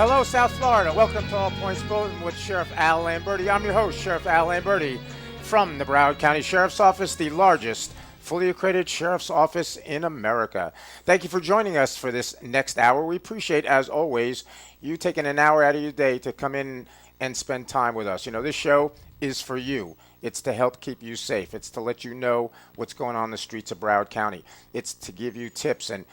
Hello, South Florida. Welcome to All Points Bulletin with Sheriff Al Lamberti. I'm your host, Sheriff Al Lamberti, from the Broward County Sheriff's Office, the largest fully accredited sheriff's office in America. Thank you for joining us for this next hour. We appreciate, as always, you taking an hour out of your day to come in and spend time with us. You know, this show is for you. It's to help keep you safe. It's to let you know what's going on in the streets of Broward County. It's to give you tips and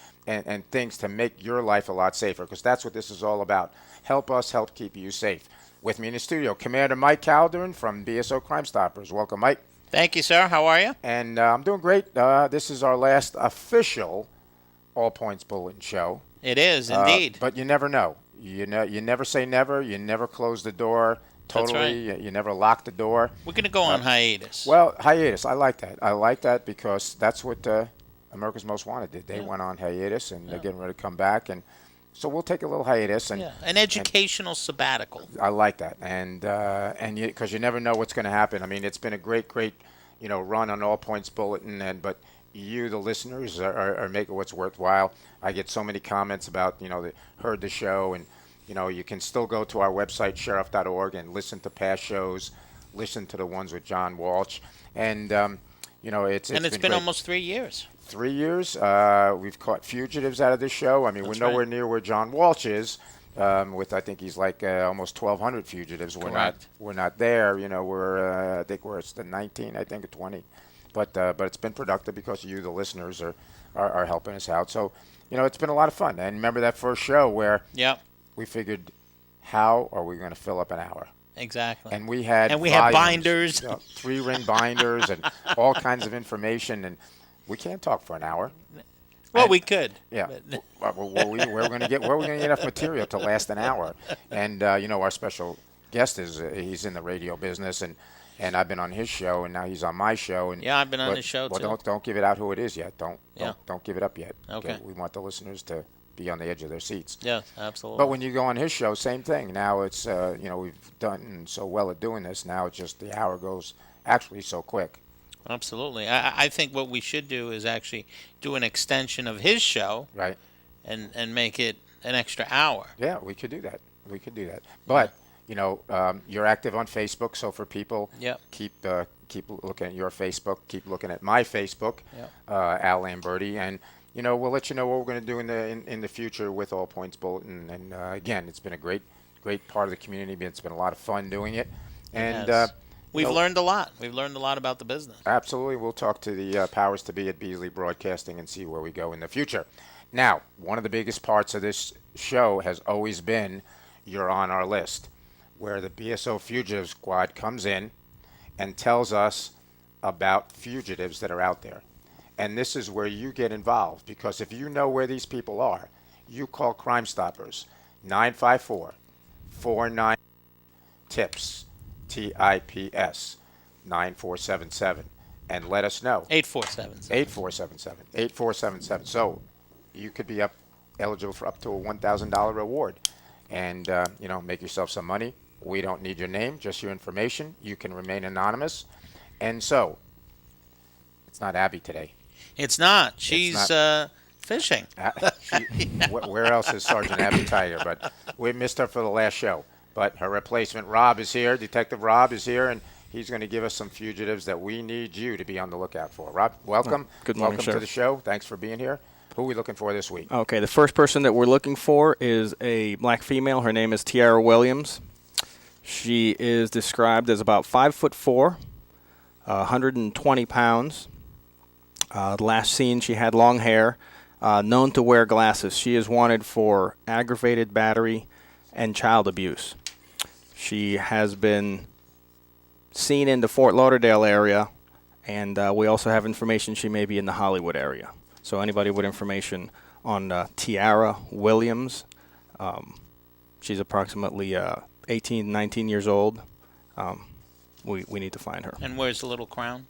things to make your life a lot safer, because that's what this is all about. Help us help keep you safe. With me in the studio, Commander Mike Calderon from BSO Crime Stoppers. Welcome, Mike. Thank you, sir. How are you? And I'm doing great. This is our last official All Points Bulletin show. It is, indeed. But you never know. You never say never. You never close the door. Totally. That's right. You never lock the door. We're going to go on hiatus. Well, hiatus. I like that. I like that because that's what America's Most Wanted did. They went on hiatus, and they're getting ready to come back. And so we'll take a little hiatus. And an educational sabbatical. I like that. And because you never know what's going to happen. I mean, it's been a great, run on All Points Bulletin. But you, the listeners, are making what's worthwhile. I get so many comments about, that heard the show, and you can still go to our website, sheriff.org, and listen to past shows, listen to the ones with John Walsh. And, it's been almost 3 years. 3 years. We've caught fugitives out of this show. I mean, That's we're nowhere right. near where John Walsh is, with, I think he's like almost 1,200 fugitives. Correct. We're not there. I think we're at the 19, I think, or 20. But it's been productive because you, the listeners, are helping us out. So, it's been a lot of fun. And remember that first show where we figured, how are we going to fill up an hour? Exactly. And we had binders, 3-ring binders, and all kinds of information. And we can't talk for an hour. Well, we could. Yeah. We're going to get enough material to last an hour. And our special guest he's in the radio business, and I've been on his show, and now he's on my show. And I've been on his show too. Well, don't give it out who it is yet. Don't give it up yet. Okay. We want the listeners to be on the edge of their seats. Yes, absolutely. But when you go on his show, same thing. Now it's we've done so well at doing this. Now it's just the hour goes actually so quick. Absolutely. I think what we should do is actually do an extension of his show, right, and make it an extra hour. Yeah, we could do that. But you're active on Facebook, so for people, keep looking at your Facebook, keep looking at my Facebook, Al Lamberti, and we'll let you know what we're going to do in the future with All Points Bulletin. And again, it's been a great part of the community. It's been a lot of fun doing it, and we've learned a lot. We've learned a lot about the business. Absolutely, we'll talk to the powers to be at Beasley Broadcasting and see where we go in the future. Now, one of the biggest parts of this show has always been You're on Our List, where the BSO Fugitive Squad comes in and tells us about fugitives that are out there. And this is where you get involved, because if you know where these people are, you call Crime Stoppers, 954-49 TIPS, TIPS, 9477, and let us know. 8477. So you could be eligible for up to a $1,000 reward, and make yourself some money. We don't need your name, just your information. You can remain anonymous. And so, it's not Abby today. It's not. She's fishing. Where else is Sergeant Abby Tiger? But we missed her for the last show. But her replacement, Rob, is here. Detective Rob is here, and he's going to give us some fugitives that we need you to be on the lookout for. Rob, welcome. Good morning, welcome to the show. Thanks for being here. Who are we looking for this week? Okay, the first person that we're looking for is a black female. Her name is Tiara Williams. She is described as about 5'4", 120 pounds. Last seen, she had long hair, known to wear glasses. She is wanted for aggravated battery and child abuse. She has been seen in the Fort Lauderdale area, and we also have information she may be in the Hollywood area. So anybody with information on Tiara Williams, she's approximately 18, 19 years old. We need to find her. And where's the little crown?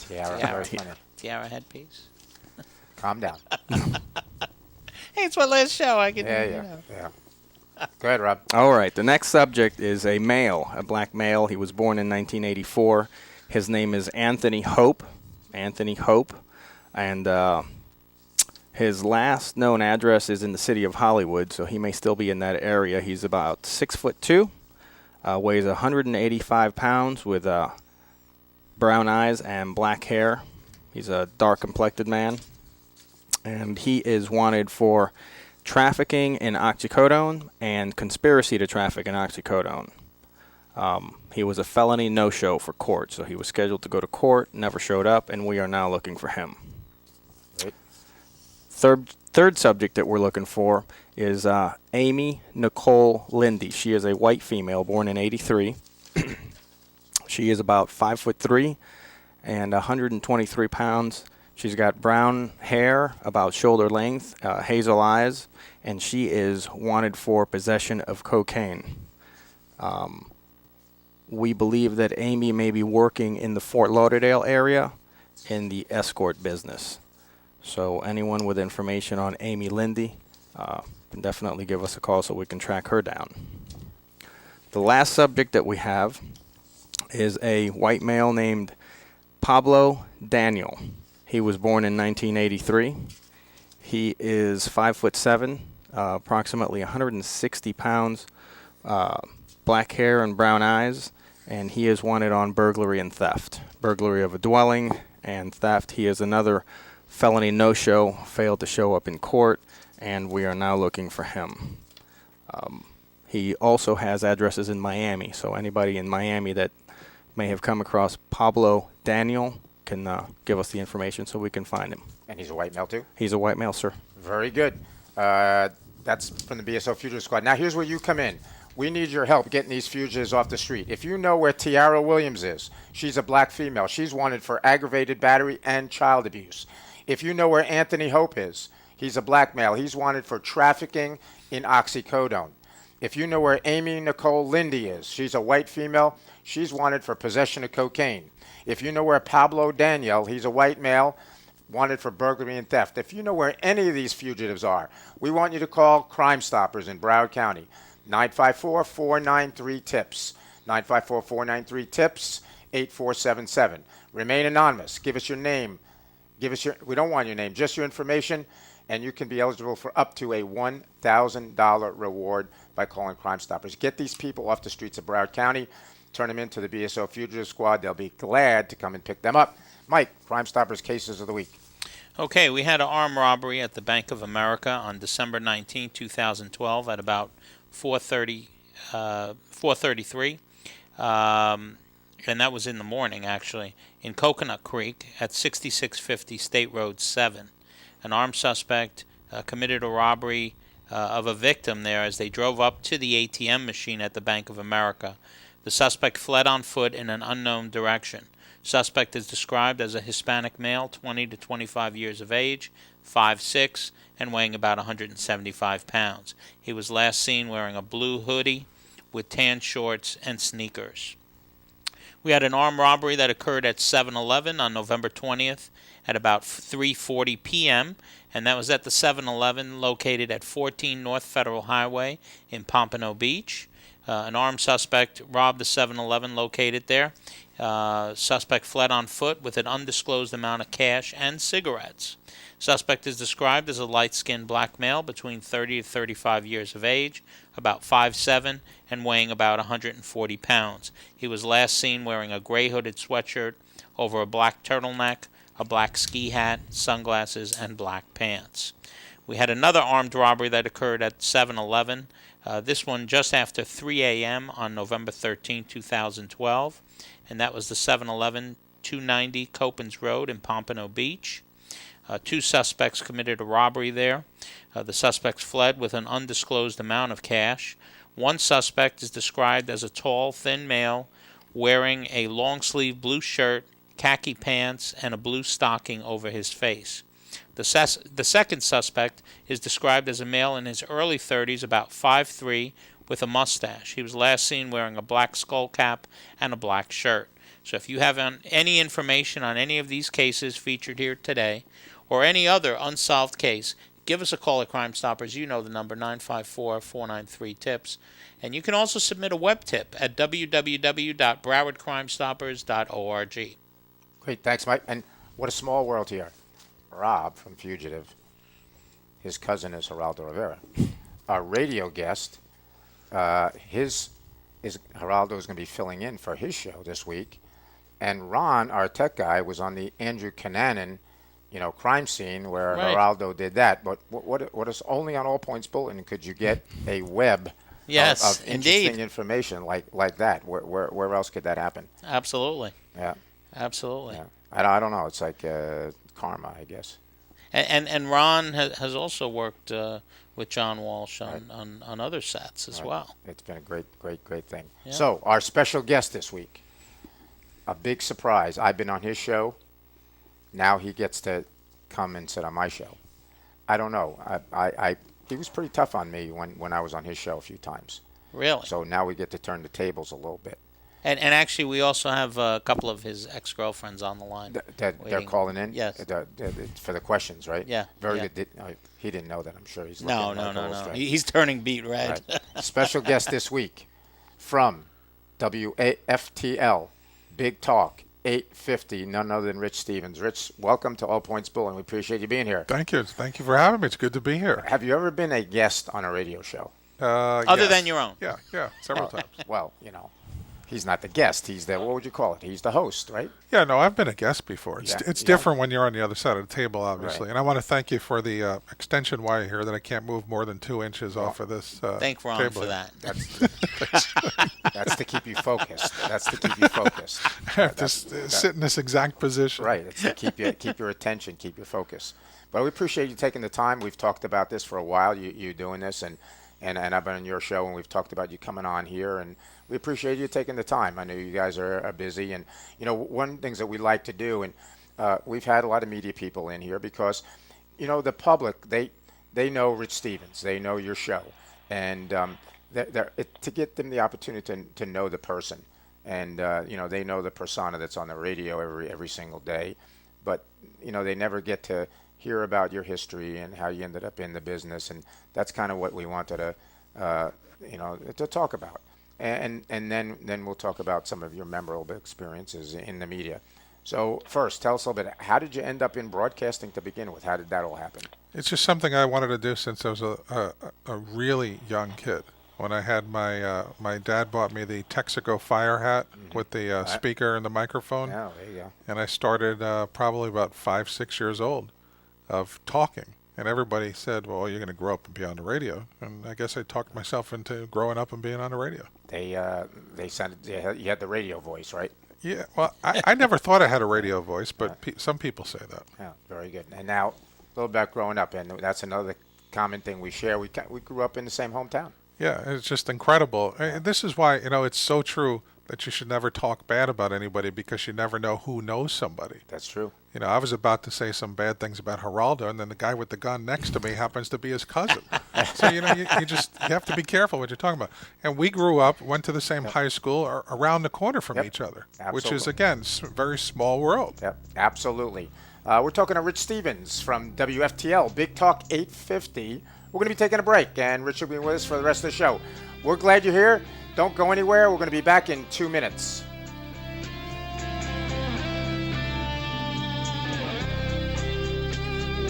Tiara headpiece. Calm down. Hey, it's my last show. I can. Yeah. Go ahead, Rob. All right. The next subject is a male, a black male. He was born in 1984. His name is Anthony Hope. And His last known address is in the city of Hollywood, so he may still be in that area. He's about 6'2", weighs 185 pounds with brown eyes and black hair. He's a dark-complected man, and he is wanted for trafficking in oxycodone and conspiracy to traffic in oxycodone. He was a felony no-show for court, so he was scheduled to go to court, never showed up, and we are now looking for him. Right. Third subject that we're looking for is Amy Nicole Lindy. She is a white female born in '83. She is about 5'3" and 123 pounds. She's got brown hair, about shoulder length, hazel eyes, and she is wanted for possession of cocaine. We believe that Amy may be working in the Fort Lauderdale area in the escort business. So anyone with information on Amy Lindy can definitely give us a call so we can track her down. The last subject that we have is a white male named Pablo Daniel. He was born in 1983. He is 5'7", approximately 160 pounds, black hair and brown eyes, and he is wanted on burglary and theft. Burglary of a dwelling and theft. He is another felony no-show, failed to show up in court, and we are now looking for him. He also has addresses in Miami, so anybody in Miami that may have come across Pablo Daniel can give us the information so we can find him. And he's a white male too? He's a white male, sir. Very good. That's from the BSO Fugitive Squad. Now here's where you come in. We need your help getting these fugitives off the street. If you know where Tiara Williams is, she's a black female. She's wanted for aggravated battery and child abuse. If you know where Anthony Hope is, he's a black male. He's wanted for trafficking in oxycodone. If you know where Amy Nicole Lindy is, she's a white female. She's wanted for possession of cocaine. If you know where Pablo Daniel, he's a white male, wanted for burglary and theft. If you know where any of these fugitives are, we want you to call Crime Stoppers in Broward County. 954-493-TIPS. 954-493-TIPS, 8477. Remain anonymous. Give us your name. We don't want your name, just your information, and you can be eligible for up to a $1,000 reward by calling Crime Stoppers. Get these people off the streets of Broward County. Turn them into the BSO Fugitive Squad. They'll be glad to come and pick them up. Mike, Crime Stoppers cases of the week. Okay, we had an armed robbery at the Bank of America on December 19, 2012 at about 4:33, and that was in the morning, actually, in Coconut Creek at 6650 State Road 7. An armed suspect committed a robbery of a victim there as they drove up to the ATM machine at the Bank of America. The suspect fled on foot in an unknown direction. Suspect is described as a Hispanic male, 20 to 25 years of age, 5'6", and weighing about 175 pounds. He was last seen wearing a blue hoodie with tan shorts and sneakers. We had an armed robbery that occurred at 7-Eleven on November 20th at about 3:40 p.m., and that was at the 7-Eleven located at 14 North Federal Highway in Pompano Beach. An armed suspect robbed the 7-Eleven located there. Suspect fled on foot with an undisclosed amount of cash and cigarettes. Suspect is described as a light-skinned black male between 30 to 35 years of age, about 5'7", and weighing about 140 pounds. He was last seen wearing a gray hooded sweatshirt over a black turtleneck, a black ski hat, sunglasses, and black pants. We had another armed robbery that occurred at 7-Eleven, this one just after 3 a.m. on November 13, 2012, and that was the 7-Eleven 290 Copans Road in Pompano Beach. Two suspects committed a robbery there. The suspects fled with an undisclosed amount of cash. One suspect is described as a tall, thin male wearing a long-sleeve blue shirt, khaki pants, and a blue stocking over his face. The second suspect is described as a male in his early 30s, about 5'3", with a mustache. He was last seen wearing a black skull cap and a black shirt. So if you have any information on any of these cases featured here today, or any other unsolved case, give us a call at Crime Stoppers. You know the number, 954-493-TIPS. And you can also submit a web tip at www.browardcrimestoppers.org. Great, thanks, Mike. And what a small world here. Rob from Fugitive. His cousin is Geraldo Rivera. Our radio guest, his is Geraldo is going to be filling in for his show this week, and Ron, our tech guy, was on the Andrew Cunanan, crime scene where Right. Geraldo did that. But what is only on All Points Bulletin could you get a web Yes, of interesting indeed. information like that? Where else could that happen? Absolutely. Yeah, Absolutely. yeah. I don't know. It's like karma, I guess. And Ron has also worked with John Walsh on other sets as Right. well. It's been a great thing. Yeah. So our special guest this week, a big surprise. I've been on his show. Now he gets to come and sit on my show. I don't know. He was pretty tough on me when I was on his show a few times. Really. So now we get to turn the tables a little bit. And actually, we also have a couple of his ex-girlfriends on the line. They're waiting. calling in. Yes. For the questions, right? Yeah, Very yeah. good. He didn't know that. I'm sure he's No, looking no, like a no, little no. straight. He's turning beet red. Right. Special guest this week from WAFTL, Big Talk 850, none other than Rich Stevens. Rich, welcome to All Points Bulletin. We appreciate you being here. Thank you. Thank you for having me. It's good to be here. Have you ever been a guest on a radio show? Other Yes. than your own. Yeah, several times. Well, he's not the guest. He's the, what would you call it? He's the host, right? Yeah, no, I've been a guest before. It's Yeah, it's yeah. different when you're on the other side of the table, obviously. Right. And I want to thank you for the extension wire here that I can't move more than 2 inches off of this Thank Ron table. for that. That's to keep you focused. That's to keep you focused. I have to sit in this exact position. Right. It's to keep your attention, keep your focus. But we appreciate you taking the time. We've talked about this for a while. You doing this, and I've been on your show, and we've talked about you coming on here, and we appreciate you taking the time. I know you guys are busy, and one of the things that we like to do, and we've had a lot of media people in here because the public they know Rich Stevens, they know your show, and to get them the opportunity to know the person, and they know the persona that's on the radio every single day, but they never get to hear about your history and how you ended up in the business, and that's kind of what we wanted to talk about, and then we'll talk about some of your memorable experiences in the media. So first, tell us a little bit. How did you end up in broadcasting to begin with? How did that all happen? It's just something I wanted to do since I was a really young kid. When I had my dad bought me the Texaco fire hat with the speaker and the microphone, Oh, there you go. and I started probably about 5-6 years old of talking. And everybody said, well, you're going to grow up and be on the radio. And I guess I talked myself into growing up and being on the radio. They sounded you had the radio voice, right? Yeah, well, I never thought I had a radio voice, but some people say that. Yeah, very good. And now, a little about growing up, and that's another common thing we share. We grew up in the same hometown. Yeah, it's just incredible. This is why, it's so true that you should never talk bad about anybody because you never know who knows somebody. That's true. I was about to say some bad things about Geraldo, and then the guy with the gun next to me happens to be his cousin. So, you have to be careful what you're talking about. And we grew up, went to the same high school around the corner from each other, which is, Absolutely. again, a very small world. Yep, absolutely. We're talking to Rich Stevens from WFTL, Big Talk 850. We're going to be taking a break, and Rich will be with us for the rest of the show. We're glad you're here. Don't go anywhere. We're going to be back in 2 minutes.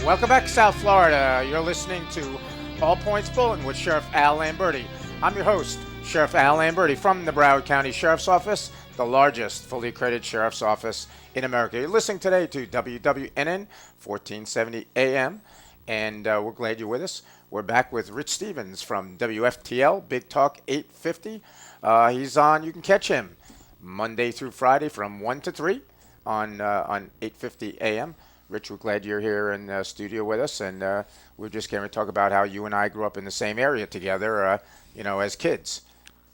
Welcome back, South Florida. You're listening to All Points Bulletin with Sheriff Al Lamberti. I'm your host, Sheriff Al Lamberti from the Broward County Sheriff's Office, the largest fully accredited sheriff's office in America. You're listening today to WWNN 1470 AM, and we're glad you're with us. We're back with Rich Stevens from WFTL, Big Talk 850. He's on, you can catch him Monday through Friday from 1 to 3 on 850 AM. Rich, we're glad you're here in the studio with us, and we're just going to talk about how you and I grew up in the same area together, as kids.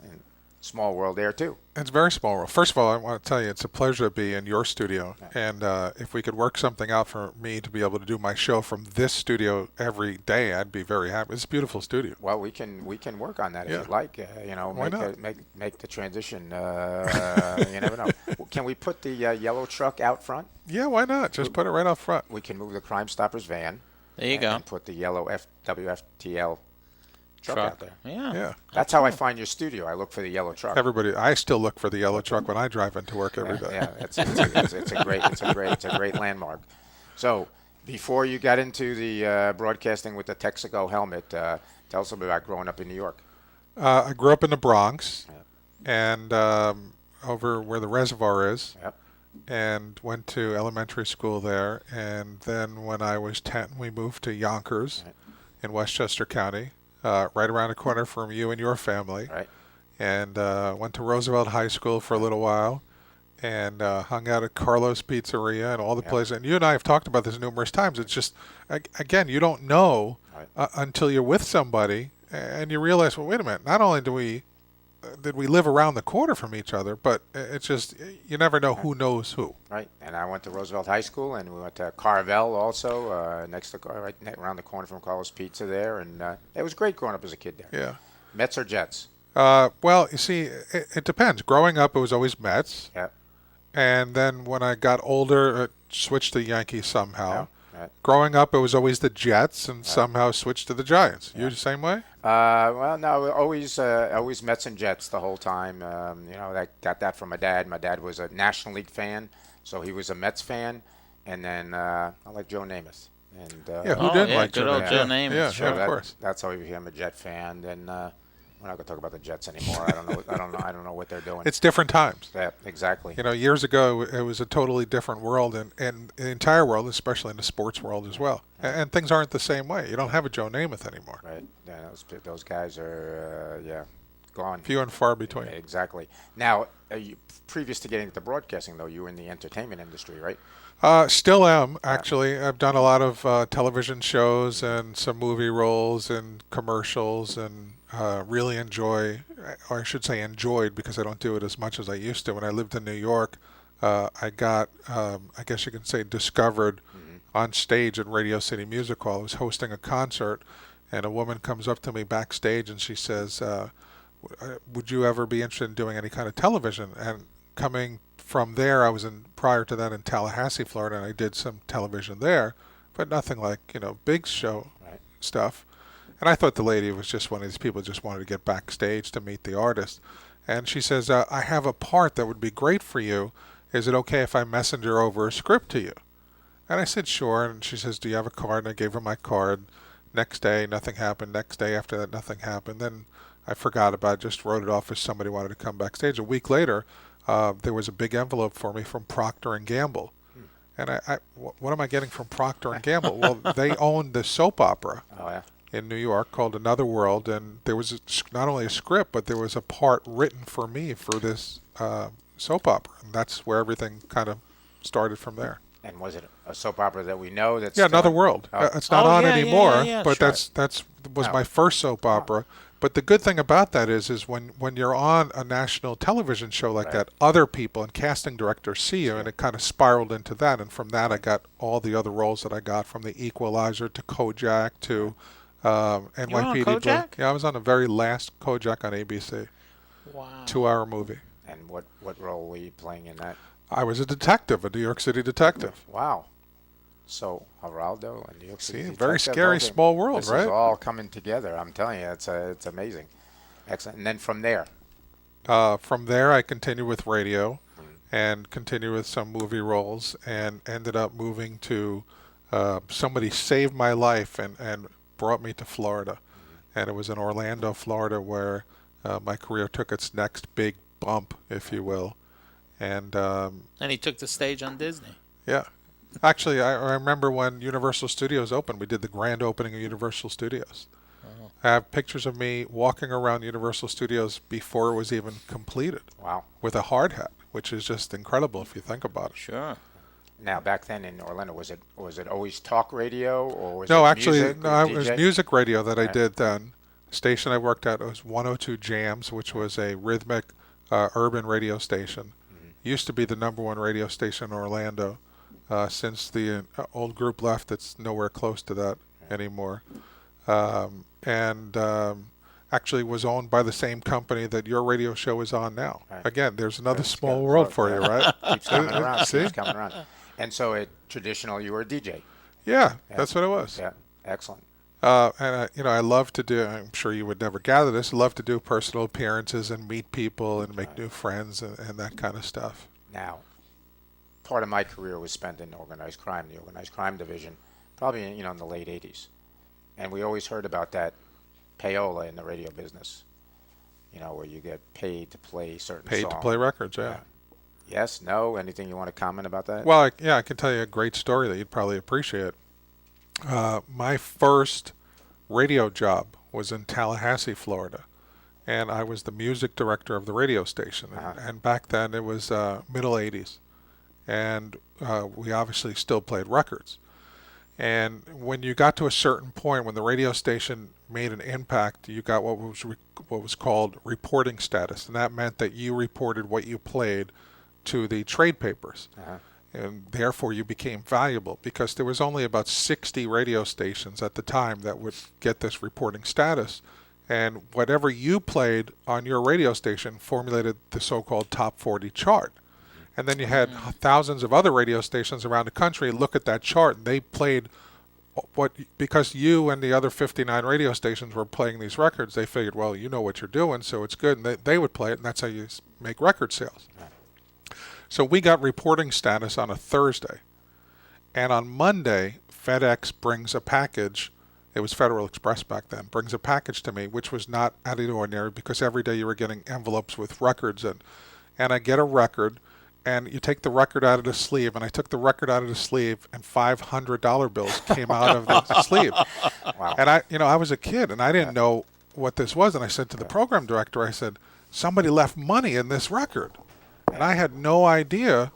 And small world there, too. It's a very small world. First of all, I want to tell you it's a pleasure to be in your studio. And if we could work something out for me to be able to do my show from this studio every day, I'd be very happy. It's a beautiful studio. Well, we can work on that if Yeah. you'd like. Why not? Make the transition. You never know. Can we put the yellow truck out front? Yeah, why not? Just put it right up front. We can move the Crime Stoppers van. There you go. And put the yellow WFTL truck out there. Yeah. Yeah. That's how I find your studio. I look for the yellow truck. I still look for the yellow truck when I drive into work every day. Yeah, it's a great landmark. So, Before you got into the broadcasting with the Texaco helmet, tell us a bit about growing up in New York. I grew up in the Bronx, Yep. and over where the reservoir is, Yep. and went to elementary school there. And then when I was 10, we moved to Yonkers Right. in Westchester County, right around the corner from you and your family. Right. And went to Roosevelt High School for a little while, and hung out at Carlos Pizzeria and all the Yep. places. And you and I have talked about this numerous times. It's just, again, you don't know Right. until you're with somebody, and you realize, well, wait a minute. Not only did we live around the corner from each other, but it's just you never know who knows who. Right. And I went to Roosevelt High School, and we went to Carvel also, next to around the corner from Carlos Pizza there, and it was great growing up as a kid there. Yeah. Mets or Jets? Well, you see, it depends. Growing up, it was always Mets, Yeah. and then when I got older, it switched to Yankees somehow. Yeah. Right. Growing up, it was always the Jets, and somehow switched to the Giants. You the same way? Well, no, always Mets and Jets the whole time. I got that from my dad. My dad was a National League fan, so he was a Mets fan, and then I like Joe Namath. And Yeah, who Oh, didn't yeah, like good Joe old Namath? Joe Namath, Yeah, sure. of course. That's how he became a Jet fan. Then we're not gonna talk about the Jets anymore. I don't know. I don't know what they're doing. It's different times. Yeah, exactly. Years ago, it was a totally different world, and the entire world, especially in the sports world as well. And things aren't the same way. You don't have a Joe Namath anymore. Right. Yeah, those guys are gone. Few and far between. Exactly. Now, previous to getting into broadcasting, though, you were in the entertainment industry, right? Still am, actually. I've done a lot of television shows and some movie roles and commercials, and really enjoy, or I should say enjoyed, because I don't do it as much as I used to. When I lived in New York, I got, I guess you can say, discovered on stage at Radio City Music Hall. I was hosting a concert, and a woman comes up to me backstage, and she says, would you ever be interested in doing any kind of television? And coming from there, I was prior to that in Tallahassee, Florida, and I did some television there, but nothing like, big show Right. stuff. And I thought the lady was just one of these people who just wanted to get backstage to meet the artist. And she says, I have a part that would be great for you. Is it okay if I messenger over a script to you? And I said, sure. And she says, do you have a card? And I gave her my card. Next day, nothing happened. Next day after that, nothing happened. Then I forgot about it, just wrote it off as somebody wanted to come backstage. A week later, there was a big envelope for me from Procter & Gamble. And what am I getting from Procter & Gamble? Well, they owned the soap opera Oh, yeah. in New York called Another World, and there was not only a script, but there was a part written for me for this soap opera. And that's where everything kind of started from there. And was it a soap opera that we know? That's Yeah, still Another on? World. Oh. It's not Oh, on yeah, yeah, anymore, yeah, yeah, but sure. that's was Oh. my first soap opera. But the good thing about that is when you're on a national television show like Right. that, other people and casting directors see you, and it kind of spiraled into that. And from that, I got all the other roles that I got, from The Equalizer to Kojak to NYPD. You were on Kojak? Yeah, I was on the very last Kojak on ABC, Wow. 2-hour movie. And what role were you playing in that? I was a detective, a New York City detective. Wow. So Geraldo and New York City. See, Detective, very scary okay. small world, This right? is all coming together. I'm telling you, it's amazing. Excellent. And then from there, From there, I continued with radio and continued with some movie roles, and ended up moving to somebody saved my life and brought me to Florida. And it was in Orlando, Florida, where my career took its next big bump, if you will. And And he took the stage on Disney. yeah. Actually, I remember when Universal Studios opened. We did the grand opening of Universal Studios. I have pictures of me walking around Universal Studios before it was even completed wow. with a hard hat, which is just incredible if you think about it. Sure. Now back then in Orlando, was it always talk radio or was No, it actually, music no, or it was DJ? music radio that I Right. did then. The station I worked at was 102 Jams, which was a rhythmic urban radio station. Used to be the #1 radio station in Orlando. Since the old group left, it's nowhere close to that anymore. And actually was owned by the same company that your radio show is on now. Right. Again, there's another It's small got- world for you, right? Keeps coming around. See? Keeps coming around. And so traditional, you were a DJ. Yeah, that's what it was. Yeah. Excellent. And I love to do. I'm sure you would never gather this. I love to do personal appearances and meet people and make new friends and that kind of stuff. Now, part of my career was spent in organized crime, the organized crime division. probably in the late '80s, and we always heard about that payola in the radio business. Where you get paid to play certain Paid songs. to play records, yeah. Yes, no, anything you want to comment about that? Well, I can tell you a great story that you'd probably appreciate. My first radio job was in Tallahassee, Florida, and I was the music director of the radio station. And back then it was middle '80s, and we obviously still played records. And when you got to a certain point, when the radio station made an impact, you got what was called reporting status, and that meant that you reported what you played to the trade papers. And therefore you became valuable, because there was only about 60 radio stations at the time that would get this reporting status, and whatever you played on your radio station formulated the so-called top 40 chart. And then you had thousands of other radio stations around the country look at that chart, and they played because you and the other 59 radio stations were playing these records. They figured, well, you know what you're doing, so it's good, and they would play it, and that's how you make record sales. So we got reporting status on a Thursday, and on Monday, FedEx brings a package. It was Federal Express back then. Brings a package to me, which was not out of the ordinary, because every day you were getting envelopes with records in. And I get a record, and you take the record out of the sleeve, and I took the record out of the sleeve, and $500 bills came out of the sleeve. Wow. And I was a kid, and I didn't know what this was. And I said to the program director, I said, somebody left money in this record. And I had no idea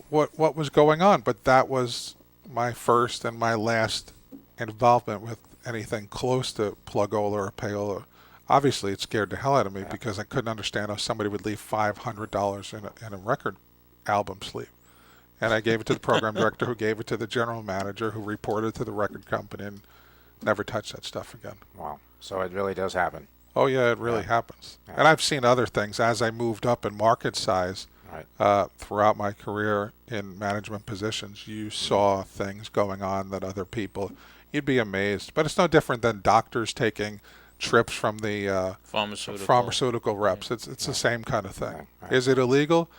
what was going on, but that was my first and my last involvement with anything close to plugola or payola. Obviously, it scared the hell out of me, because I couldn't understand how somebody would leave $500 in a record album sleeve. And I gave it to the program director, who gave it to the general manager, who reported to the record company, and never touched that stuff again. Wow. So it really does happen. Oh, yeah, it really happens. And I've seen other things as I moved up in market size. Throughout my career in management positions. You saw things going on that other people, you'd be amazed. But it's no different than doctors taking trips from the pharmaceutical reps. It's the same kind of thing. Is it illegal?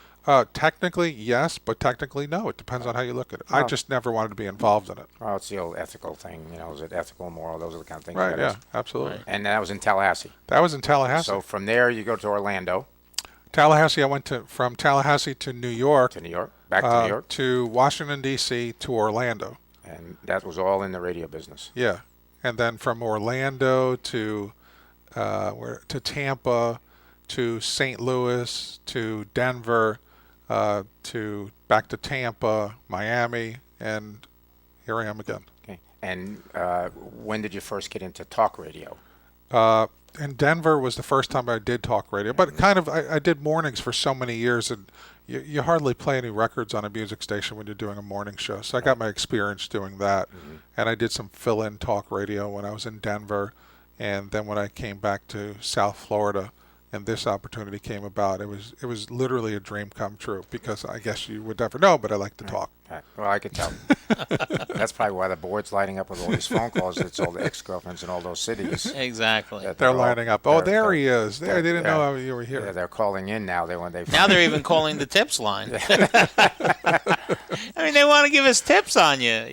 Technically, yes, but technically, no. It depends on how you look at it. I just never wanted to be involved in it. Well, it's the old ethical thing. Is it ethical, moral? Those are the kind of things. Right, yeah, absolutely. Right. And that was in Tallahassee. That was in Tallahassee. So from there, you go to Orlando. Tallahassee, I went from Tallahassee to New York. To New York. Back to New York. To Washington, D.C., to Orlando. And that was all in the radio business. Yeah. And then from Orlando to Tampa, to St. Louis, to Denver, to back to Tampa, Miami, and here I am again. Okay. And when did you first get into talk radio? And Denver was the first time I did talk radio, but kind of I did mornings for so many years, and you hardly play any records on a music station when you're doing a morning show. So I got my experience doing that, and I did some fill-in talk radio when I was in Denver, and then when I came back to South Florida, and this opportunity came about, it was literally a dream come true, because I guess you would never know, but I like to talk. Right. Well, I could tell. That's probably why the board's lighting up with all these phone calls. It's all the ex-girlfriends in all those cities. Exactly. They're lining up. Oh, there he is. There, they didn't know you were here. Yeah, they're calling in now. Now they're even calling the tips line. I mean, they want to give us tips on you,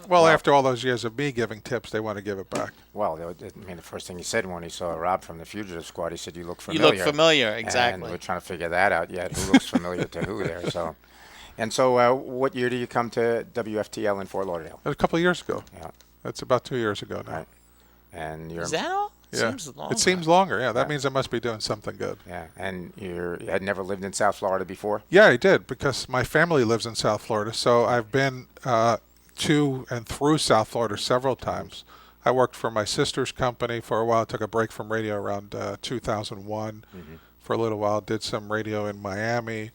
Well, after all those years of me giving tips, they want to give it back. Well, the first thing he said when he saw Rob from the Fugitive Squad, he said, "You look familiar." You look familiar, exactly. And we're trying to figure that out yet. Who looks familiar to who there? So, what year did you come to WFTL in Fort Lauderdale? A couple of years ago. Yeah. That's about 2 years ago now. Right. And you're. Is that all? Yeah. Seems longer. It seems longer. Yeah, that means I must be doing something good. Yeah. And you had never lived in South Florida before? Yeah, I did, because my family lives in South Florida. So I've been to and through South Florida several times. I worked for my sister's company for a while. I took a break from radio around 2001 for a little while. Did some radio in Miami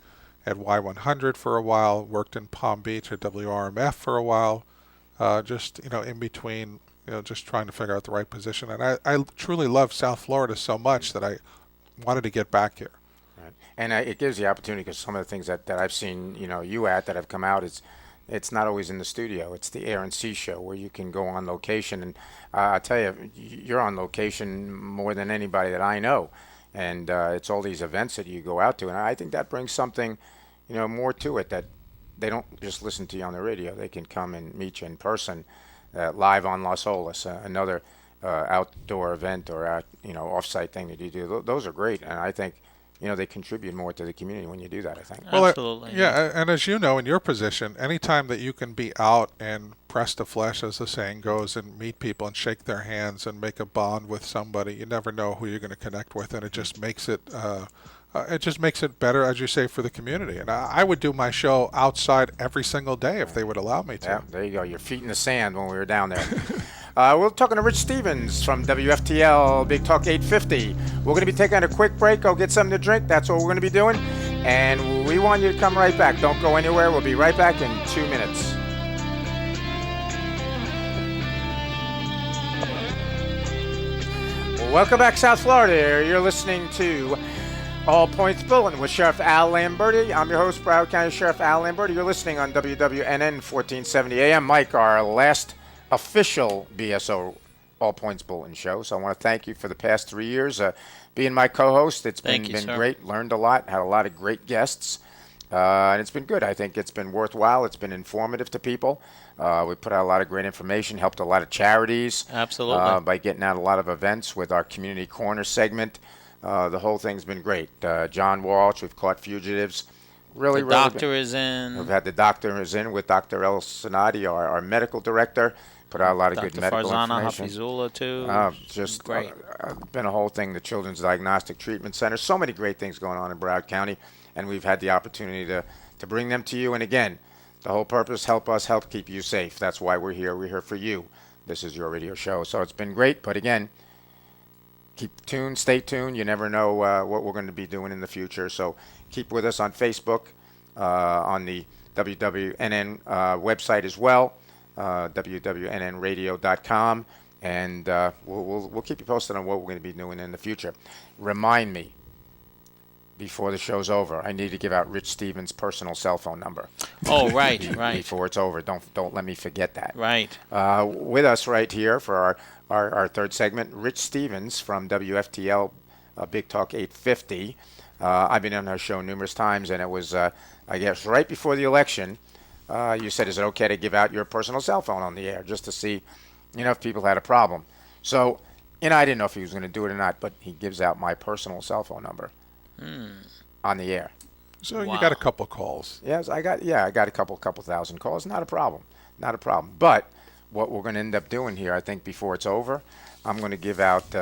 at Y100 for a while. Worked in Palm Beach at WRMF for a while. Just, in between, just trying to figure out the right position. And I truly love South Florida so much that I wanted to get back here. Right. And it gives the opportunity, because some of the things that I've seen, you at that have come out, it's not always in the studio. It's the Air and Sea show where you can go on location. And I tell you, you're on location more than anybody that I know. And it's all these events that you go out to. And I think that brings something, more to it, that they don't just listen to you on the radio. They can come and meet you in person. Live on Las Olas, another outdoor event or off-site thing that you do. Those are great, and I think they contribute more to the community when you do that. I think. Well, Absolutely. yeah, and as you know, in your position, anytime that you can be out and press the flesh, as the saying goes, and meet people and shake their hands and make a bond with somebody, you never know who you're going to connect with, and it just makes it. It just makes it better, as you say, for the community. And I would do my show outside every single day if they would allow me to. Yeah, there you go. Your feet in the sand when we were down there. We're talking to Rich Stevens from WFTL Big Talk 850. We're going to be taking a quick break. Go get something to drink. That's what we're going to be doing. And we want you to come right back. Don't go anywhere. We'll be right back in 2 minutes. Welcome back, South Florida. You're listening to All Points Bulletin with Sheriff Al Lamberti. I'm your host, Broward County Sheriff Al Lamberti. You're listening on WWNN 1470 AM. Mike, our last official BSO All Points Bulletin show. So I want to thank you for the past 3 years being my co-host. It's been great. Learned a lot. Had a lot of great guests. And it's been good. I think it's been worthwhile. It's been informative to people. We put out a lot of great information, helped a lot of charities. Absolutely. By getting out a lot of events with our Community Corner segment. The whole thing's been great. John Walsh, we've caught fugitives. The doctor is in. We've had the doctor is in with Dr. El Sanadi, our medical director. Put out a lot of good medical Farzana information. Hafizullah, too. Just great. Been a whole thing, the Children's Diagnostic Treatment Center. So many great things going on in Broward County, and we've had the opportunity to bring them to you. And again, the whole purpose, help us, help keep you safe. That's why we're here. We're here for you. This is your radio show. So it's been great, but again, keep tuned, stay tuned. You never know what we're going to be doing in the future. So keep with us on Facebook, on the WWNN website as well, WWNNradio.com, and we'll keep you posted on what we're going to be doing in the future. Remind me, before the show's over, I need to give out Rich Stevens' personal cell phone number. Oh, right, right. Before it's over. Don't let me forget that. Right. With us right here for our third segment, Rich Stevens from WFTL Big Talk 850. I've been on her show numerous times, and it was, I guess, right before the election. You said, is it okay to give out your personal cell phone on the air just to see, if people had a problem? So, I didn't know if he was going to do it or not, but he gives out my personal cell phone number on the air. So Wow. you got a couple calls. Yes, I got a couple thousand calls. Not a problem. But what we're going to end up doing here, I think, before it's over, I'm going to give out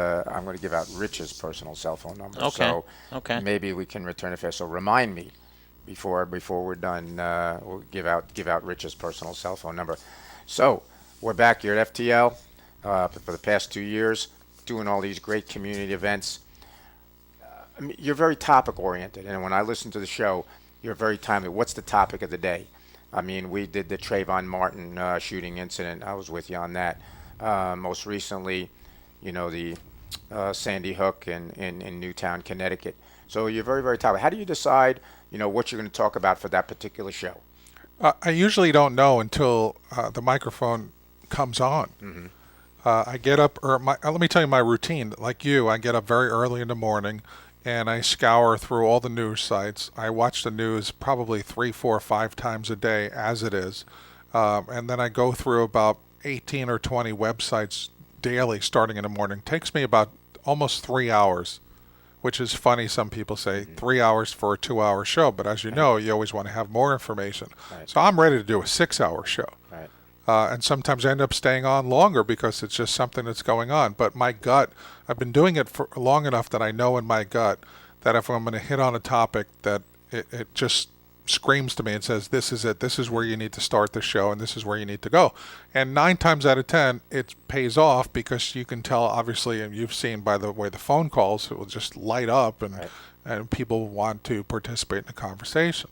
Rich's personal cell phone number. Okay. So Okay. maybe we can return it fast. So remind me before we're done. We'll give out Rich's personal cell phone number. So we're back here at FTL for the past 2 years, doing all these great community events. You're very topic oriented, and when I listen to the show, you're very timely. What's the topic of the day? I mean, we did the Trayvon Martin shooting incident. I was with you on that. Most recently, the Sandy Hook in Newtown, Connecticut. So you're very, very topical. How do you decide, what you're going to talk about for that particular show? I usually don't know until the microphone comes on. Mm-hmm. I get up, let me tell you my routine. Like you, I get up very early in the morning, and I scour through all the news sites. I watch the news probably 3, 4, 5 times a day as it is. And then I go through about 18 or 20 websites daily starting in the morning. Takes me about almost 3 hours, which is funny. Some people say 3 hours for a 2-hour show, but as you know, you always want to have more information. Right. So I'm ready to do a 6-hour show. Right. And sometimes I end up staying on longer because it's just something that's going on. But my gut, I've been doing it for long enough that I know in my gut that if I'm going to hit on a topic that it just screams to me and says, this is it, this is where you need to start the show, and this is where you need to go. And 9 times out of 10, it pays off because you can tell, obviously, and you've seen by the way the phone calls, it will just light up, and Right. and people want to participate in the conversation.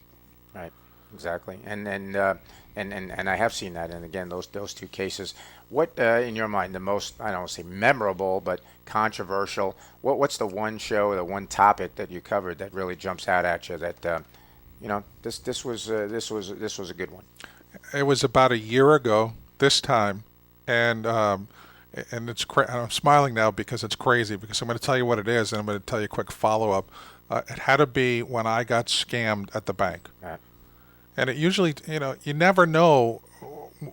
Right, exactly, and I have seen that, and again, those 2 cases. What in your mind the most, I don't want to say memorable, but controversial? What's the one show, the one topic that you covered that really jumps out at you? That this was a good one. It was about a year ago this time, and it's I'm smiling now because it's crazy, because I'm going to tell you what it is, and I'm going to tell you a quick follow-up. It had to be when I got scammed at the bank. Right. And it usually, you never know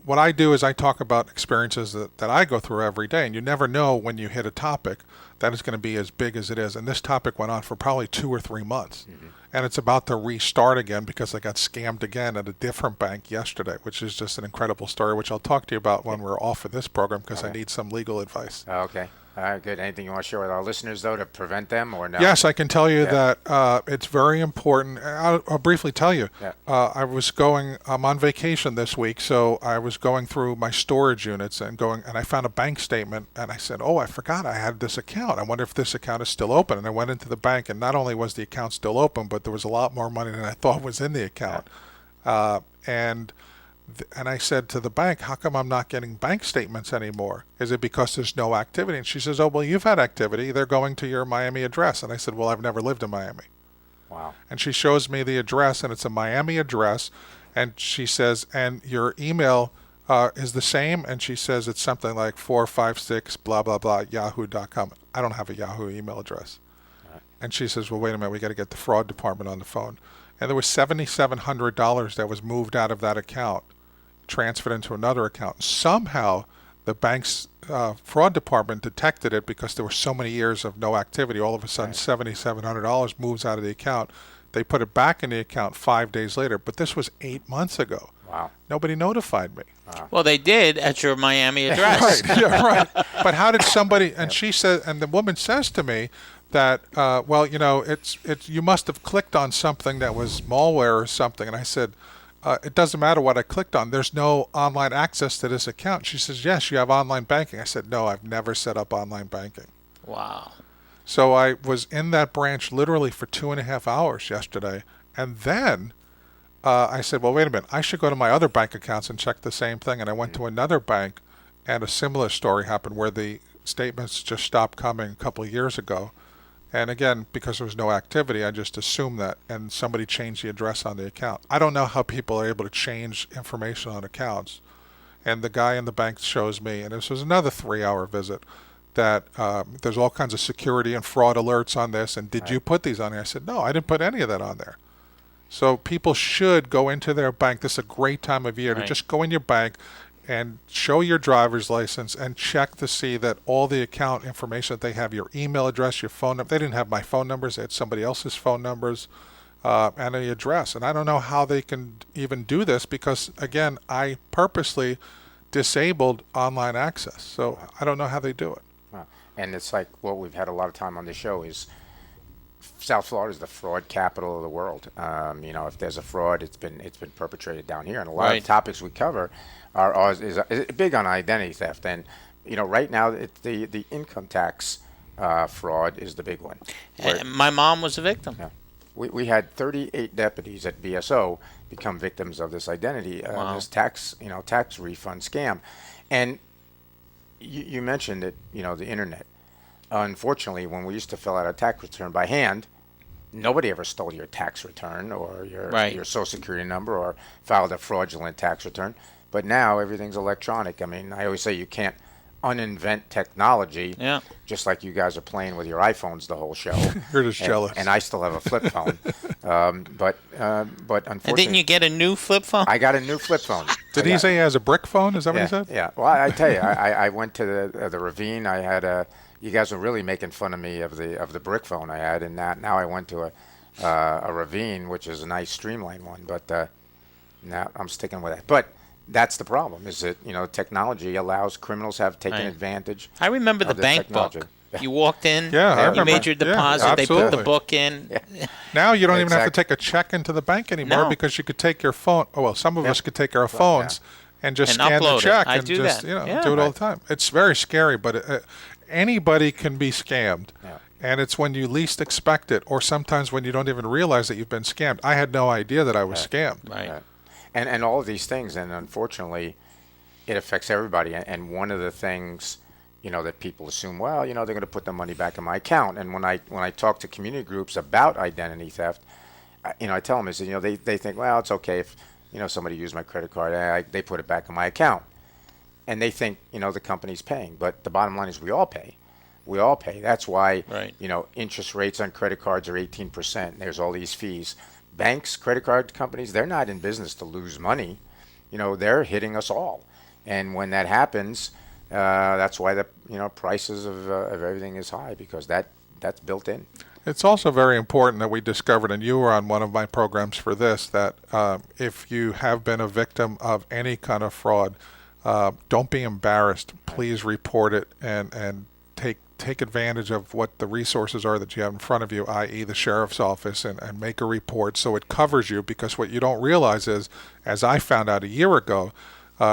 what I do is I talk about experiences that I go through every day, and you never know when you hit a topic that is going to be as big as it is. And this topic went on for probably 2 or 3 months. And it's about to restart again because I got scammed again at a different bank yesterday, which is just an incredible story, which I'll talk to you about when we're off of this program because I need some legal advice. Okay. All right, good. Anything you want to share with our listeners, though, to prevent them or no? Yes, I can tell you that it's very important. I'll briefly tell you. Yeah. I'm on vacation this week, so I was going through my storage units and I found a bank statement, and I said, oh, I forgot I had this account. I wonder if this account is still open. And I went into the bank, and not only was the account still open, but there was a lot more money than I thought was in the account. And I said to the bank, how come I'm not getting bank statements anymore? Is it because there's no activity? And she says, oh, well, you've had activity. They're going to your Miami address. And I said, well, I've never lived in Miami. Wow. And she shows me the address, and it's a Miami address. And she says, and your email is the same? And she says it's something like 456 blah, blah, blah, yahoo.com. I don't have a Yahoo email address. Right. And she says, well, wait a minute, we got to get the fraud department on the phone. And there was $7,700 that was moved out of that account, transferred into another account. Somehow the bank's fraud department detected it because there were so many years of no activity. All of a sudden, $7,700 moves out of the account. They put it back in the account 5 days later, but this was 8 months ago. Wow. Nobody notified me. Wow. Well, they did at your Miami address. Right, yeah, right. But how did somebody, and she said, and the woman says to me that, well, you know, it's you must have clicked on something that was malware or something. And I said, it doesn't matter what I clicked on. There's no online access to this account. She says, yes, you have online banking. I said, no, I've never set up online banking. Wow. So I was in that branch literally for 2.5 hours yesterday. And then I said, well, wait a minute. I should go to my other bank accounts and check the same thing. And I went to another bank, and a similar story happened where the statements just stopped coming a couple of years ago. And again, because there was no activity, I just assumed that, and somebody changed the address on the account. I don't know how people are able to change information on accounts. And the guy in the bank shows me, and this was another 3-hour visit, that there's all kinds of security and fraud alerts on this, and did you put these on there? I said, no, I didn't put any of that on there. So people should go into their bank. This is a great time of year to just go in your bank and show your driver's license and check to see that all the account information that they have, your email address, your phone number. They didn't have my phone numbers. They had somebody else's phone numbers and the address. And I don't know how they can even do this because, again, I purposely disabled online access. So I don't know how they do it. Wow. And it's like what we've had a lot of time on the show is South Florida is the fraud capital of the world. You know, if there's a fraud, it's been perpetrated down here. And a lot of topics we cover is big on identity theft. And, you know, right now the income tax fraud is the big one. And my mom was a victim. Yeah. We had 38 deputies at BSO become victims of this identity, this tax refund scam. And you mentioned it, you know, the internet. Unfortunately, when we used to fill out a tax return by hand, nobody ever stole your tax return or your Social Security number or filed a fraudulent tax return. But now everything's electronic. I mean, I always say you can't uninvent technology. Yeah. Just like you guys are playing with your iPhones the whole show. You're just jealous. And I still have a flip phone. But unfortunately, And didn't you get a new flip phone? I got a new flip phone. Did he say he has a brick phone? Is that what he said? Yeah. Well, I tell you, I went to the Ravine. I had you guys were really making fun of me of the brick phone I had, and now I went to a Ravine, which is a nice streamlined one. But now I'm sticking with it. But that's the problem. Is that, you know, technology allows criminals have taken advantage. I remember the bank technology. book. You walked in, I you remember. made your deposit, they put the absolutely. book in. Now you don't even have to take a check into the bank anymore No. because you could take your phone. Oh, well, some of us could take our phones and just And scan the upload it. check I and do just that. do Yeah. it all the time. It's very scary, but anybody can be scammed. Yeah. And it's when you least expect it, or sometimes when you don't even realize that you've been scammed. I had no idea that I was scammed. Right. And all of these things, and unfortunately, it affects everybody. And one of the things, you know, that people assume, well, you know, they're going to put the money back in my account. And when I talk to community groups about identity theft, you know, I tell them, is, you know, they think, well, it's okay if, you know, somebody used my credit card, they put it back in my account. And they think, you know, the company's paying. But the bottom line is we all pay. We all pay. That's why, you know, interest rates on credit cards are 18%. There's all these fees. Banks, credit card companies, they're not in business to lose money. they're hitting us all. And when that happens, that's why the prices of everything is high, because that's built in. It's also very important that we discovered, and you were on one of my programs for this, that if you have been a victim of any kind of fraud, don't be embarrassed. Please report it and take advantage of what the resources are that you have in front of you, i.e. the sheriff's office, and make a report so it covers you, because what you don't realize is, as I found out a year ago,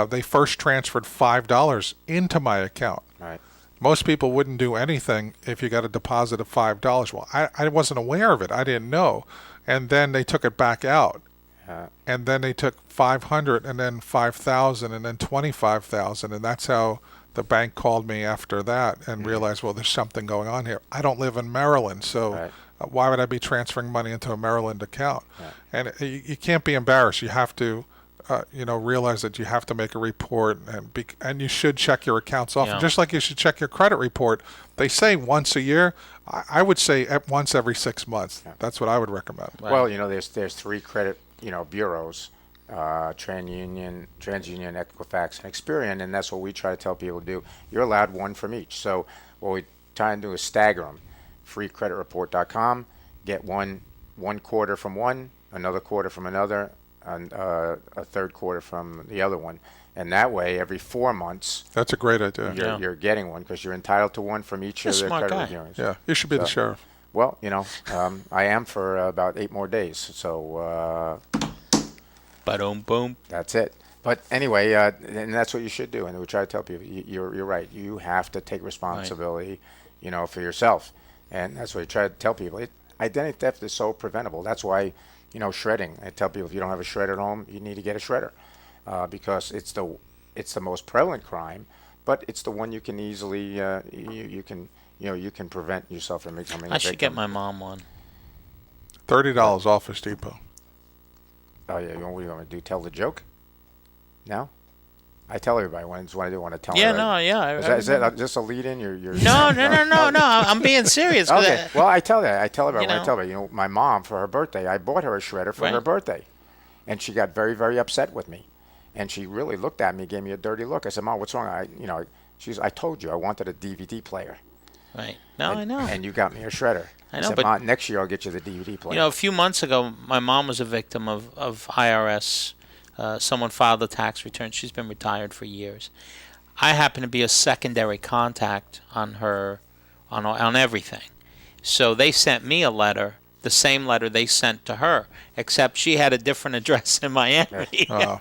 they first transferred $5 into my account. Right. Most people wouldn't do anything if you got a deposit of $5. Well, I wasn't aware of it. I didn't know. And then they took it back out. And then they took 500 and then 5,000 and then 25,000. And that's how the bank called me after that and realized, well, there's something going on here. I don't live in Maryland, so why would I be transferring money into a Maryland account? And you can't be embarrassed. You have to realize that you have to make a report, and you should check your accounts often, just like you should check your credit report. They say once a year. I would say once every 6 months. That's what I would recommend. Right. Well, there's 3 credit bureaus, TransUnion, Equifax, and Experian, and that's what we try to tell people to do. You're allowed one from each. So what we try and do is stagger them. FreeCreditReport.com, get one quarter from one, another quarter from another, and a third quarter from the other one, and that way every 4 months that's a great idea. You're getting one, because you're entitled to one from each of the credit unions. Yeah, you should be the sheriff. Well, I am for about 8 more days, so boom. That's it. But anyway, and that's what you should do, and we try to tell people, you're right. You have to take responsibility, for yourself, and that's what we try to tell people. Identity theft is so preventable. That's why. Shredding. I tell people, if you don't have a shredder at home, you need to get a shredder, because it's the most prevalent crime, but it's the one you can easily you can prevent yourself from becoming a victim. I should get my mom one. $30 Office Depot. Oh yeah, what do you want me to do? Tell the joke? No. I tell everybody when I do want to tell. Yeah, them. No, yeah. Is that just a lead in? You're No. I'm being serious. Okay. Well, I tell everybody when I tell her, my mom, for her birthday, I bought her a shredder for her birthday, and she got very, very upset with me, and she really looked at me, gave me a dirty look. I said, "Mom, what's wrong?" I told you I wanted a DVD player. Right. No, I know. And you got me a shredder. I know, said, but Mom, next year I'll get you the DVD player. A few months ago, my mom was a victim of IRS. Someone filed a tax return. She's been retired for years. I happen to be a secondary contact on her, on everything. So they sent me a letter, the same letter they sent to her, except she had a different address in Miami. Wow.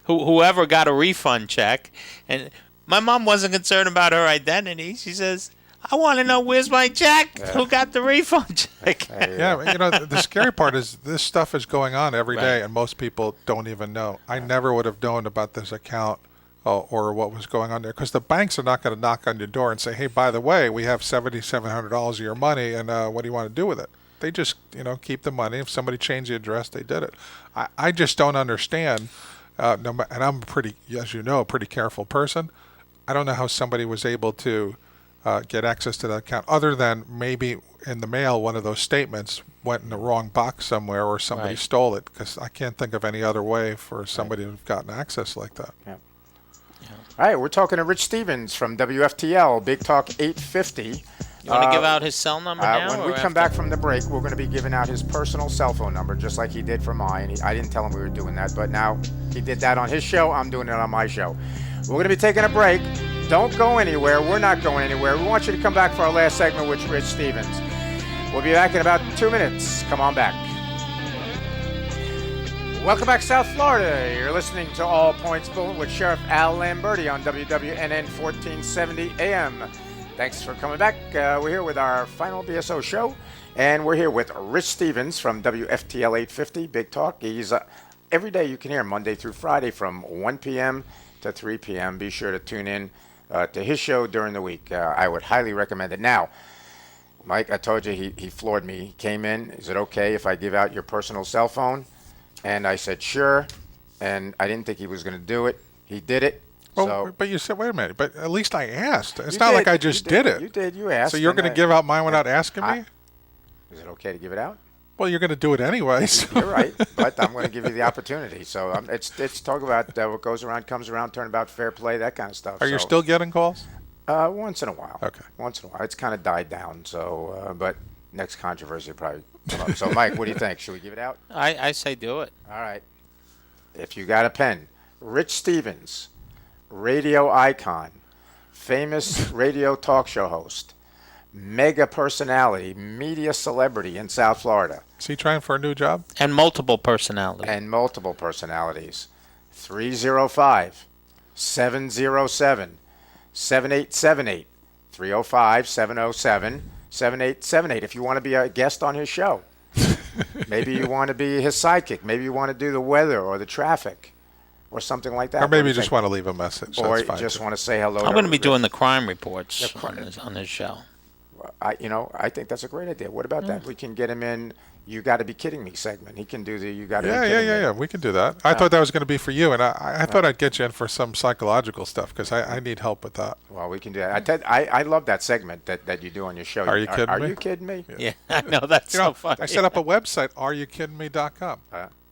Whoever got a refund check, and my mom wasn't concerned about her identity. She says, I want to know where's my check. Who got the refund check? Yeah, the scary part is this stuff is going on every day, and most people don't even know. I never would have known about this account or what was going on there, because the banks are not going to knock on your door and say, hey, by the way, we have $7,700 of your money, and what do you want to do with it? They just, keep the money. If somebody changed the address, they did it. I just don't understand, and I'm as you know, a pretty careful person. I don't know how somebody was able to get access to that account, other than maybe in the mail one of those statements went in the wrong box somewhere, or somebody stole it, because I can't think of any other way for somebody to have gotten access like that. Yeah. All right, we're talking to Rich Stevens from WFTL, Big Talk 850. You want to give out his cell number now? When we come back from the break, we're going to be giving out his personal cell phone number, just like he did for mine. I didn't tell him we were doing that, but now he did that on his show. I'm doing it on my show. We're going to be taking a break. Don't go anywhere. We're not going anywhere. We want you to come back for our last segment with Rich Stevens. We'll be back in about 2 minutes. Come on back. Welcome back, South Florida. You're listening to All Points Bulletin with Sheriff Al Lamberti on WWNN 1470 AM. Thanks for coming back. We're here with our final BSO show, and we're here with Rich Stevens from WFTL 850, Big Talk. He's every day you can hear him, Monday through Friday from 1 p.m. to 3 p.m. Be sure to tune in to his show during the week. I would highly recommend it. Now, Mike, I told you he floored me. He came in, is it okay if I give out your personal cell phone? And I said, sure. And I didn't think he was going to do it. He did it. Well, but you said, wait a minute, but at least I asked. It's not like I just did it. You did. You asked. So you're going to give out mine without asking me? Is it okay to give it out? Well, you're going to do it anyways. You're right, but I'm going to give you the opportunity. So it's talk about what goes around comes around, turnabout, fair play, that kind of stuff. Are you So, still getting calls? once in a while? Okay. Once in a while. It's kind of died down. So, but next controversy will probably come up. So, Mike, what do you think? Should we give it out? I say do it. All right. If you got a pen, Rich Stevens, radio icon, famous radio talk show host, mega personality, media celebrity in South Florida, Is he trying for a new job? And multiple personalities. and multiple personalities. 305 707 7878. 305 707 7878. If you want to be a guest on his show, maybe you want to be his sidekick, maybe you want to do the weather or the traffic or something like that. Or maybe What do you just think? want to leave a message. Or That's fine just too. want to say hello. I'm going to be Rich. doing the crime reports The crime- on this show. I think that's a great idea. What about that? We can get him in. You got to be kidding me segment. He can do the you got to Yeah, be yeah, kidding yeah, me. yeah. We can do that. I thought that was going to be for you, and I thought I'd get you in for some psychological stuff because I need help with that. Well, we can do that. I love that segment that you do on your show. Are you kidding Are me? you kidding me? Yeah, I know that's You know, so funny. I set up a website, areyoukiddingme.com.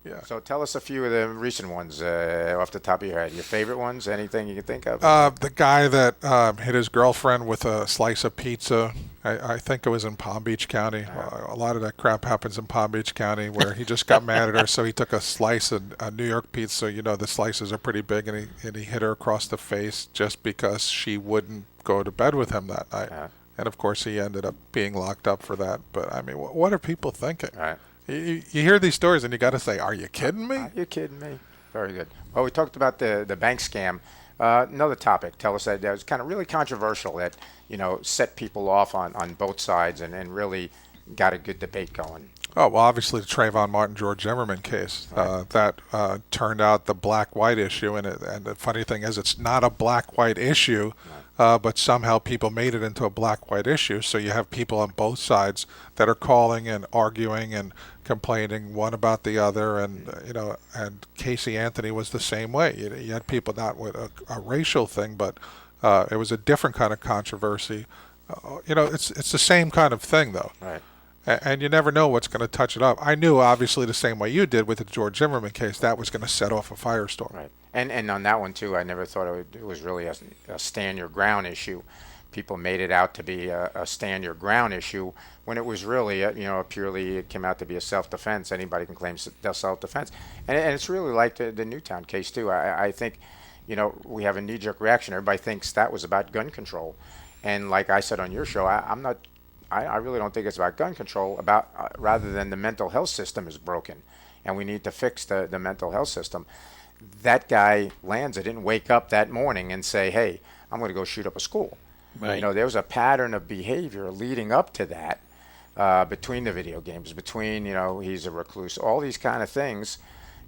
Yeah. So tell us a few of the recent ones off the top of your head. Your favorite ones? Anything you can think of? The guy that hit his girlfriend with a slice of pizza, I think it was in Palm Beach County. A lot of that crap happens in Palm Beach County where he just got mad at her, so he took a slice of a New York pizza. You know, the slices are pretty big, and he hit her across the face just because she wouldn't go to bed with him that night. And, of course, he ended up being locked up for that. But, I mean, what are people thinking? Right. You hear these stories, and you got to say, are you kidding me? Are you kidding me? Very good. Well, we talked about the bank scam. Another topic. Tell us that was kind of really controversial that, set people off on both sides and really got a good debate going. Oh, well, obviously the Trayvon Martin, George Zimmerman case. That turned out the black-white issue, and the funny thing is it's not a black-white issue, but somehow people made it into a black-white issue. So you have people on both sides that are calling and arguing and complaining one about the other, and and Casey Anthony was the same way. You had people not with a racial thing, but it was a different kind of controversy. It's the same kind of thing though. Right. And you never know what's going to touch it up. I knew, obviously, the same way you did with the George Zimmerman case, that was going to set off a firestorm. Right. And on that one, too, I never thought it was really a stand your ground issue. People made it out to be a stand your ground issue when it was really, purely it came out to be a self-defense. Anybody can claim self-defense. And it's really like the Newtown case, too. I think, we have a knee-jerk reaction. Everybody thinks that was about gun control. And like I said on your show, I really don't think it's about gun control, rather than the mental health system is broken, and we need to fix the mental health system. That guy, Lanza, didn't wake up that morning and say, hey, I'm going to go shoot up a school. Right. There was a pattern of behavior leading up to that, between the video games, between, he's a recluse, all these kind of things.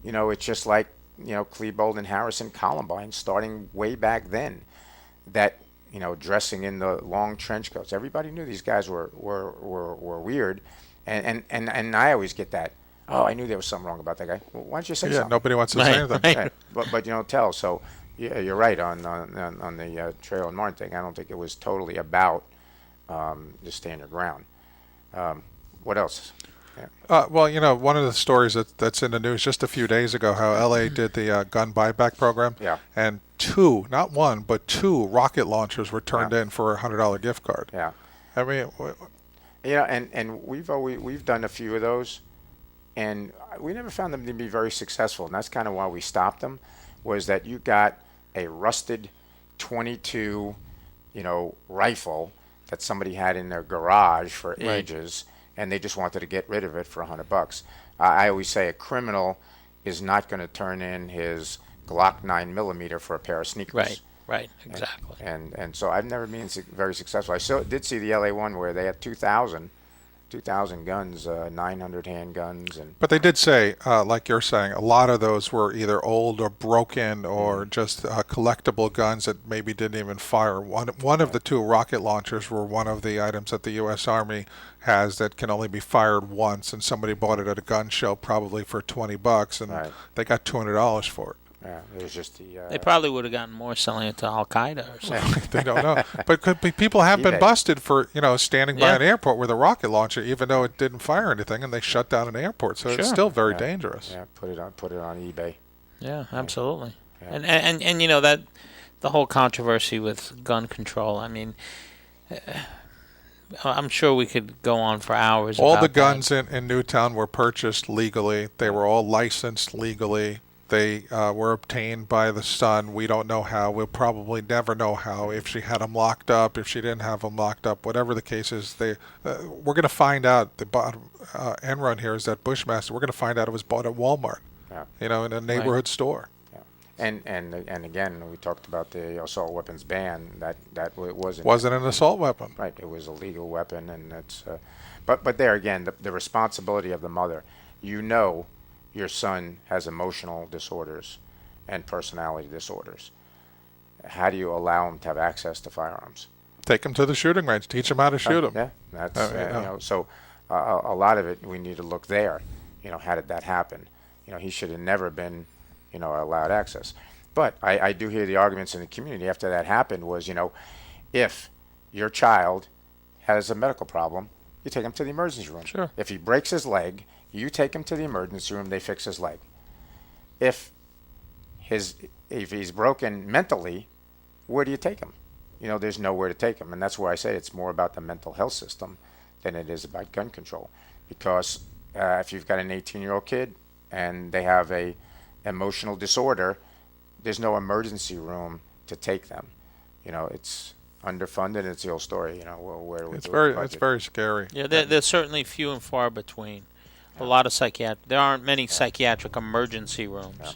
It's just like, Klebold and Harrison Columbine starting way back then, that dressing in the long trench coats. Everybody knew these guys were weird, and I always get that. Oh, I knew there was something wrong about that guy. Well, why don't you say Yeah, something? nobody wants to say anything. Right. But you don't tell. So yeah, you're right on the Trail and Martin thing. I don't think it was totally about the stand your ground. What else? Yeah. Well, one of the stories that's in the news just a few days ago, how L.A. did the gun buyback program. Yeah. And not one, but two rocket launchers were turned in for a $100 gift card. Yeah. I mean, And we've done a few of those, and we never found them to be very successful. And that's kind of why we stopped them, was that you got a rusted 22, rifle that somebody had in their garage for ages, and they just wanted to get rid of it for $100. I always say a criminal is not going to turn in his Glock 9mm for a pair of sneakers. Right, exactly. And so I've never been very successful. I did see the LA one where they had 2,000 guns, 900 handguns, and but they did say, like you're saying, a lot of those were either old or broken or just collectible guns that maybe didn't even fire. One of the two rocket launchers were one of the items that the U.S. Army has that can only be fired once, and somebody bought it at a gun show probably for $20, and they got $200 for it. Yeah, it was just the. They probably would have gotten more selling it to Al Qaeda or something. They don't know. But people have been eBay. busted for, standing by Yeah. an airport with a rocket launcher, even though it didn't fire anything, and they shut down an airport. So it's Sure. still very Yeah. dangerous. Yeah, put it on eBay. Yeah, absolutely. Yeah. And that the whole controversy with gun control. I mean, I'm sure we could go on for hours. All about the that. guns in Newtown were purchased legally. They were all licensed legally. They were obtained by the son. We don't know how. We'll probably never know how. If she had them locked up, if she didn't have them locked up, whatever the case is, we're going to find out. The bottom end run here is that Bushmaster. We're going to find out it was bought at Walmart, Yeah. in a neighborhood store. And again, we talked about the assault weapons ban. That wasn't Wasn't an assault weapon. right. It was a legal weapon, and that's. But there again, the responsibility of the mother. Your son has emotional disorders and personality disorders. How do you allow him to have access to firearms? Take him to the shooting range. Teach him how to shoot him. Yeah, that's So a lot of it we need to look there. How did that happen? He should have never been, allowed access. But I do hear the arguments in the community after that happened was, if your child has a medical problem, you take him to the emergency room. Sure. If he breaks his leg, you take him to the emergency room. They fix his leg. If he's broken mentally, where do you take him? There's nowhere to take him, and that's where I say it's more about the mental health system than it is about gun control. Because if you've got an 18-year-old kid and they have a emotional disorder, there's no emergency room to take them. It's underfunded. It's the old story. Where do we It's do very the it's budget? very scary. Yeah, they're certainly few and far between. A lot of there aren't many psychiatric emergency rooms.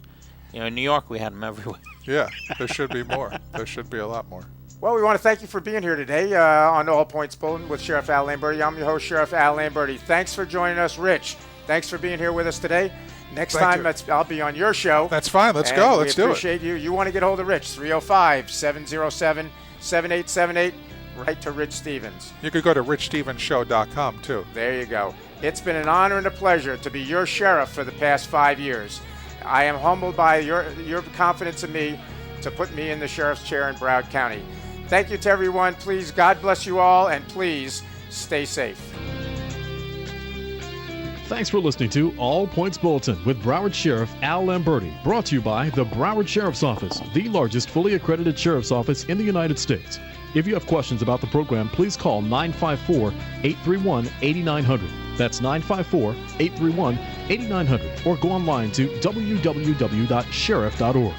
In New York we had them everywhere. Yeah, there should be more. There should be a lot more. Well, we want to thank you for being here today on All Points Bulletin with Sheriff Al Lamberti. I'm your host, Sheriff Al Lamberti. Thanks for joining us, Rich. Thanks for being here with us today. Next Thank time, you. I'll be on your show. That's fine. Let's And go. Let's we do it. appreciate you. You want to get hold of Rich, 305-707-7878. Right to Rich Stevens. You could go to richstevenshow.com too. There you go. It's been an honor and a pleasure to be your sheriff for the past 5 years. I am humbled by your confidence in me to put me in the sheriff's chair in Broward County. Thank you to everyone. Please, God bless you all, and please stay safe. Thanks for listening to All Points Bulletin with Broward Sheriff Al Lamberti, brought to you by the Broward Sheriff's Office, the largest fully accredited sheriff's office in the United States. If you have questions about the program, please call 954-831-8900. That's 954-831-8900, or go online to www.sheriff.org.